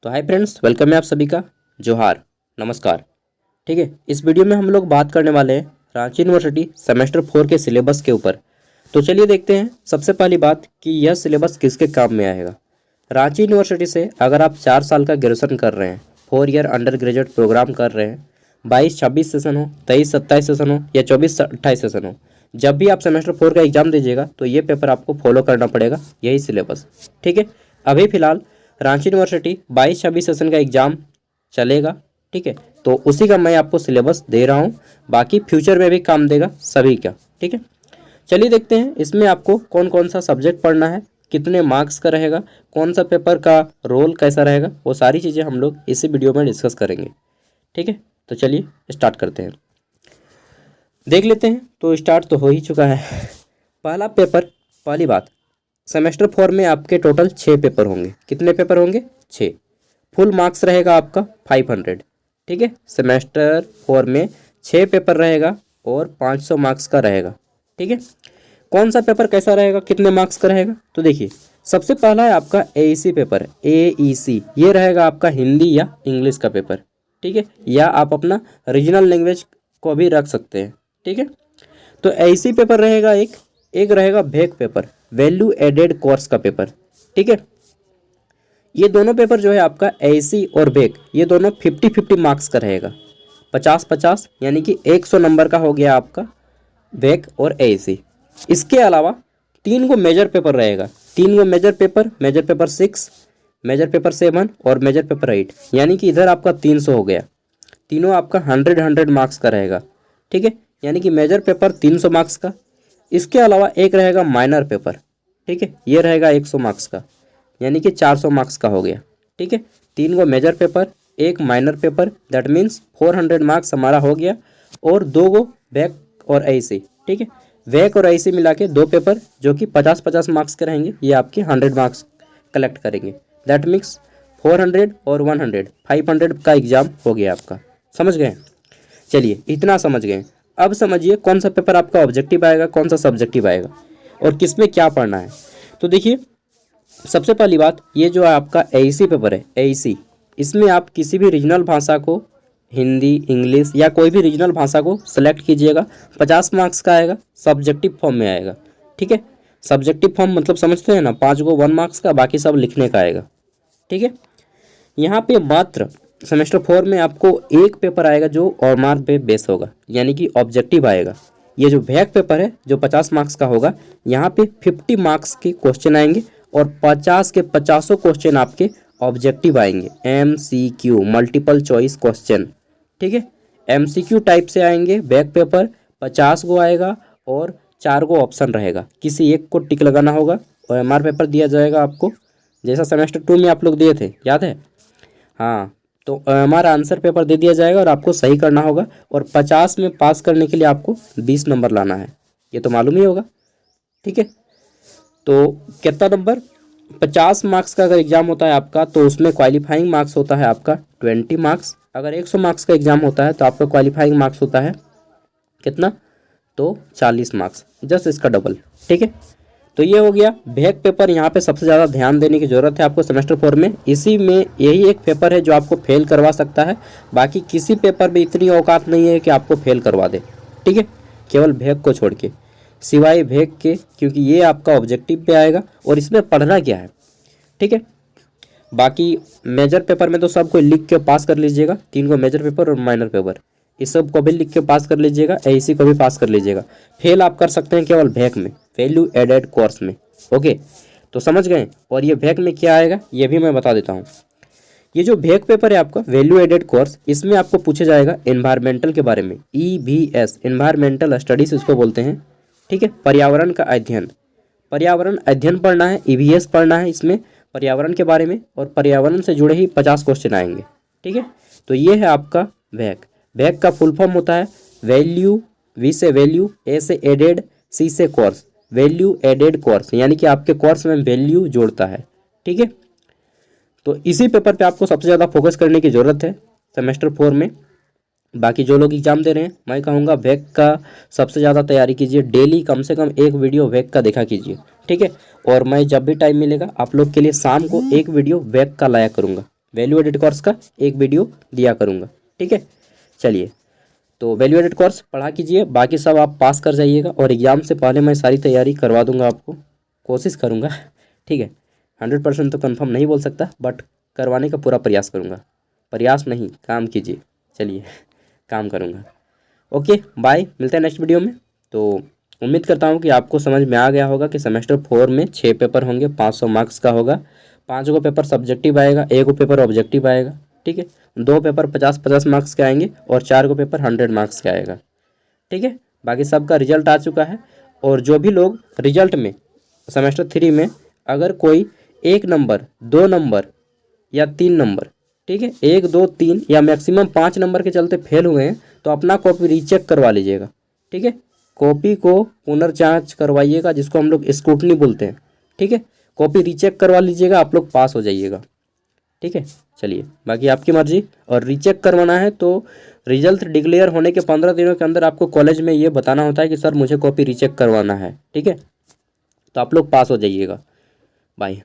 तो hi friends, welcome है आप सभी का। जोहार, नमस्कार। ठीक है, इस वीडियो में हम लोग बात करने वाले हैं रांची यूनिवर्सिटी सेमेस्टर 4 के सिलेबस के ऊपर। तो चलिए देखते हैं सबसे पहली बात कि यह सिलेबस किसके काम में आएगा। रांची यूनिवर्सिटी से अगर आप 4 साल का ग्रेजुएशन कर रहे हैं, 4 ईयर अंडर ग्रेजुएट प्रोग्राम कर रहे हैं, 22-26 सेशन हो, 23-27 सेशन हो या 24-28 सेशन हो, जब भी आप सेमेस्टर 4 का एग्जाम दीजिएगा तो ये पेपर आपको फॉलो करना पड़ेगा, यही सिलेबस। ठीक है, अभी फिलहाल रांची यूनिवर्सिटी 22-26 सेशन का एग्जाम चलेगा। ठीक है, तो उसी का मैं आपको सिलेबस दे रहा हूँ, बाकी फ्यूचर में भी काम देगा सभी का। ठीक है, चलिए देखते हैं इसमें आपको कौन कौन सा सब्जेक्ट पढ़ना है, कितने मार्क्स का रहेगा, कौन सा पेपर का रोल कैसा रहेगा, वो सारी चीज़ें हम लोग इसी वीडियो में डिस्कस करेंगे। ठीक है, तो चलिए स्टार्ट करते हैं, देख लेते हैं। तो स्टार्ट तो हो ही चुका है। पहला पेपर, पहली बात, सेमेस्टर 4 में आपके टोटल 6 पेपर होंगे। कितने पेपर होंगे? 6। फुल मार्क्स रहेगा आपका 500। ठीक है, सेमेस्टर 4 में 6 पेपर रहेगा और 500 मार्क्स का रहेगा। ठीक है, कौन सा पेपर कैसा रहेगा, कितने मार्क्स का रहेगा? तो देखिए, सबसे पहला है आपका AEC पेपर। AEC ये रहेगा आपका हिंदी या इंग्लिश का पेपर। ठीक है, या आप अपना रीजनल लैंग्वेज को भी रख सकते हैं। ठीक है, तो AEC पेपर रहेगा एक रहेगा VAC paper, value added course का पेपर। ठीक है, ये दोनों पेपर जो है आपका AEC और VAC, ये दोनों 50-50 मार्क्स का रहेगा, 50-50, यानी कि 100 नंबर का हो गया आपका VAC और AEC। इसके अलावा 3 गो मेजर पेपर रहेगा, 3 गो मेजर पेपर 6, मेजर पेपर 7 और मेजर पेपर 8, यानी कि इधर आपका 300 हो गया। तीनों आपका 100 मार्क्स का रहेगा। ठीक है, यानी कि मेजर पेपर 300 मार्क्स का। इसके अलावा एक रहेगा माइनर पेपर। ठीक है, ये रहेगा 100 मार्क्स का, यानी कि 400 मार्क्स का हो गया। ठीक है, 3 गो मेजर पेपर, एक minor paper, that means 400 marks हमारा हो गया, और 2 गो VAC और AEC। ठीक है, VAC और AEC मिला के 2 पेपर जो कि 50-50 मार्क्स के रहेंगे, ये आपके 100 मार्क्स कलेक्ट करेंगे। दैट मीन्स 400 और 100, 500 का एग्जाम हो गया आपका। समझ गए? चलिए, इतना समझ गए। अब समझिए कौन सा पेपर आपका ऑब्जेक्टिव आएगा, कौन सा सब्जेक्टिव आएगा और किसमें क्या पढ़ना है। तो देखिए, सबसे पहली बात, ये जो आपका AEC पेपर है, AEC, इसमें आप किसी भी रीजनल भाषा को, हिंदी, इंग्लिश या कोई भी रीजनल भाषा को सेलेक्ट कीजिएगा। 50 मार्क्स का आएगा, सब्जेक्टिव फॉर्म में आएगा। ठीक है, सब्जेक्टिव फॉर्म मतलब समझते हैं ना, 5 गो 1 मार्क्स का, बाकी सब लिखने का आएगा। ठीक है, यहाँ पे मात्र सेमेस्टर 4 में आपको एक पेपर आएगा जो OMR पे बेस होगा, यानी कि ऑब्जेक्टिव आएगा। ये जो VAC पेपर है जो 50 मार्क्स का होगा, यहाँ पे 50 मार्क्स के क्वेश्चन आएंगे और 50 के 50 क्वेश्चन आपके ऑब्जेक्टिव आएंगे, MCQ, मल्टीपल चॉइस क्वेश्चन। ठीक है, MCQ टाइप से आएंगे। VAC पेपर 50 गो आएगा और 4 गो ऑप्शन रहेगा, किसी एक को टिक लगाना होगा। OMR पेपर दिया जाएगा आपको, जैसा सेमेस्टर 2 में आप लोग दिए थे, याद है? हाँ, तो हमारा आंसर पेपर दे दिया जाएगा और आपको सही करना होगा, और 50 में पास करने के लिए आपको 20 नंबर लाना है, ये तो मालूम ही होगा। ठीक है, तो कितना नंबर, 50 मार्क्स का अगर एग्जाम होता है आपका तो उसमें क्वालिफाइंग मार्क्स होता है आपका 20 मार्क्स। अगर 100 मार्क्स का एग्जाम होता है तो आपका क्वालिफाइंग मार्क्स होता है कितना, तो 40 मार्क्स, जस्ट इसका डबल। ठीक है, तो ये हो गया VAC पेपर। यहाँ पे सबसे ज़्यादा ध्यान देने की ज़रूरत है आपको सेमेस्टर 4 में। इसी में यही एक पेपर है जो आपको फेल करवा सकता है, बाकी किसी पेपर में इतनी औकात नहीं है कि आपको फेल करवा दे। ठीक है, केवल VAC को छोड़ के, सिवाय VAC के, क्योंकि ये आपका ऑब्जेक्टिव पे आएगा और इसमें पढ़ना क्या है। ठीक है, बाकी मेजर पेपर में तो सबको लिख के पास कर लीजिएगा, 3 गो मेजर पेपर और माइनर पेपर, इस सब को भी लिख के पास कर लीजिएगा। AEC को भी पास कर लीजिएगा। फेल आप कर सकते हैं केवल VAC में, वैल्यू एडेड कोर्स में। ओके, तो समझ गए। और ये VAC में क्या आएगा ये भी मैं बता देता हूँ। ये जो VAC पेपर है आपका, वैल्यू एडेड कोर्स, इसमें आपको पूछा जाएगा एनवायरमेंटल के बारे में, EVS, एनवायरमेंटल स्टडीज इसको बोलते हैं। ठीक है, पर्यावरण का अध्ययन, पर्यावरण अध्ययन पढ़ना है, EVS पढ़ना है इसमें पर्यावरण के बारे में, और पर्यावरण से जुड़े ही 50 क्वेश्चन आएंगे। ठीक है, तो ये है आपका VAC। VAC का फुल फॉर्म होता है वैल्यू, V से वैल्यू, A से एडेड, C से कोर्स, वैल्यू एडेड कोर्स, यानी कि आपके कोर्स में वैल्यू जोड़ता है। ठीक है, तो इसी पेपर पे आपको सबसे ज़्यादा फोकस करने की ज़रूरत है सेमेस्टर 4 में। बाकी जो लोग एग्जाम दे रहे हैं, मैं कहूँगा VAC का सबसे ज़्यादा तैयारी कीजिए, डेली कम से कम एक वीडियो VAC का देखा कीजिए। ठीक है, और मैं जब भी टाइम मिलेगा आप लोग के लिए शाम को एक वीडियो VAC का लाया करूँगा। वैल्यू एडेड कोर्स का एक वीडियो दिया करूँगा। ठीक है, चलिए तो वैल्यू एडेड कोर्स पढ़ा कीजिए, बाकी सब आप पास कर जाइएगा और एग्ज़ाम से पहले मैं सारी तैयारी करवा दूंगा आपको, कोशिश करूंगा। ठीक है, 100% तो कंफर्म नहीं बोल सकता, बट करवाने का पूरा प्रयास करूंगा। प्रयास नहीं, काम कीजिए। चलिए काम करूंगा। ओके बाय, मिलते हैं नेक्स्ट वीडियो में। तो उम्मीद करता हूँ कि आपको समझ में आ गया होगा कि सेमेस्टर 4 में 6 पेपर होंगे, 500 मार्क्स का होगा। 5 को पेपर सब्जेक्टिव आएगा, 1 को पेपर ऑब्जेक्टिव आएगा। ठीक है, 2 पेपर 50-50 मार्क्स के आएंगे और 4 को पेपर 100 मार्क्स के आएगा। ठीक है, बाकी सबका रिजल्ट आ चुका है। और जो भी लोग रिजल्ट में सेमेस्टर 3 में अगर कोई 1 नंबर, 2 नंबर या 3 नंबर, ठीक है, 1 2 3 या मैक्सिमम 5 नंबर के चलते फेल हुए हैं तो अपना कॉपी रीचेक करवा लीजिएगा। ठीक है, कॉपी को पुनर्जांच करवाइएगा, जिसको हम लोग स्क्रूटनी बोलते हैं। ठीक है, कॉपी रीचेक करवा लीजिएगा, आप लोग पास हो जाइएगा। ठीक है, चलिए बाकी आपकी मर्जी। और रीचेक करवाना है तो रिजल्ट डिक्लेयर होने के 15 दिनों के अंदर आपको कॉलेज में ये बताना होता है कि सर मुझे कॉपी रीचेक करवाना है। ठीक है, तो आप लोग पास हो जाइएगा। बाय।